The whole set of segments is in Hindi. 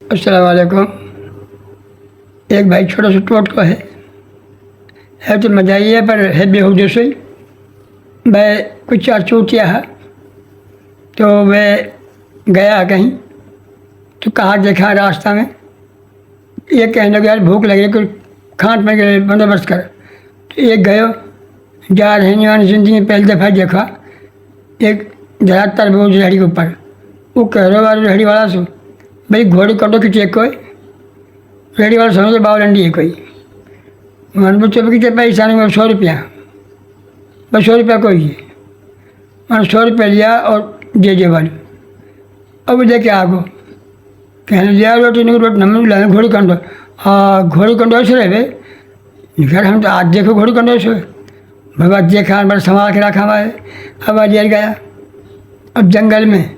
अस्सलाम वालेकुम। एक भाई छोटा सा टोट को है तो मजाही है पर है बेहूदे से। वह कुछ चार चोटिया है तो वह गया कहीं तो कहा देखा रास्ता में ये कहने लगा यार भूख लगी कुछ खान पीने के बंदोबस्त कर। तो एक गयो जा रहने वाली ज़िंदगी में पहली दफ़ा देखा एक जरा तरबूज रेहड़ी के ऊपर वो कह रहे वाले रेहड़ी वाला सो भाई घोड़ी कटो की चेक कोई रेहड़ी वाला समझे बावलंडी है कोई मन बच्चों पर कितने पैसा नहीं 100 रुपया बस 100 रुपया कोई है मैंने 100 रुपया लिया और दे वाली अब देखे आगो कहने लिया रोटी नहीं रोटी नमक लाए घोड़ी कंडो। हाँ घोड़ी कंडो ऐसे रहे घर हम तो आज देखो घोड़ी कंडो ऐसे भगवान देखा बड़ा संभाल के रखा हुआ है। अब आज गया अब जंगल में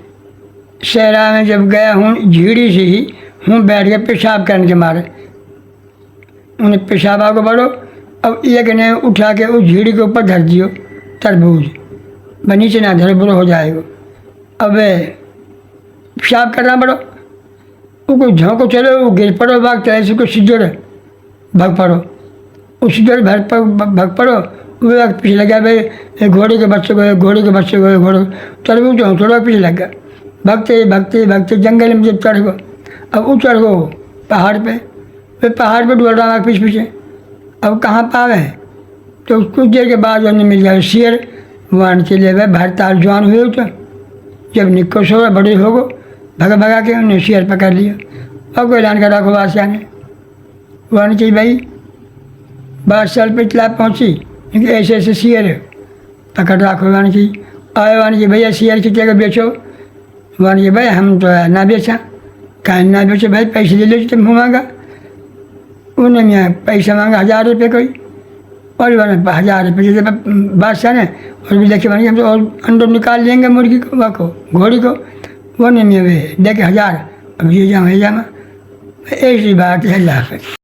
शहरा में जब गया हूँ झीड़ी से ही हूँ बैठ गया पेशाब करने के मारे उन्हें पेशाब को बढ़ो। अब एक ने उठा के उस झीड़ी के ऊपर धर दियो तरबूज ब नीचे ना धरे बुरा हो जाएगा। अब पेशाब करना पड़ो वो कोई झोंको चलो वो गिर पड़ो भाग चले से कोई सिद्धर भाग पड़ो उस सिद्धर भाग पड़ो वो पीछे लग गया भाई घोड़े के बच्चे को घोड़े के बच्चे को घोड़े तरबूज थोड़ा पीछे लग गया भागते भागते भागते जंगल में जब चढ़ गो। अब वो चढ़ गो पहाड़ पे फिर पहाड़ पे डोल रहा पीछे पीछे अब कहाँ पावे तो कुछ देर के बाद उन्हें मिल गया शेर वन के लिए भरताल जवान हुए तो जब निको सो बड़े हो गो भगा के उन्हें शेर पकड़ लिया और कोई ऐलान कर रखो बादशाह ने वन की भाई बादशाह पे इतला पहुँची क्योंकि ऐसे ऐसे शेर पकड़ रखो वन की आए वन की भैया शेर की जगह बेचो वन की भाई हम तो ना बेचा कहीं ना बेचे भाई पैसे ले लो तुम मांगा उन्होंने पैसा मांगा 1000 रुपये कोई और वन 1000 रुपये जैसे बादशाह ने और भी देखे बन हम तो और अंडो निकाल लेंगे मुर्गी को घोड़ी को वो नहीं दे के 1000 अब ये जामा ऐसी बात है। अल्लाह हाफ़िज़।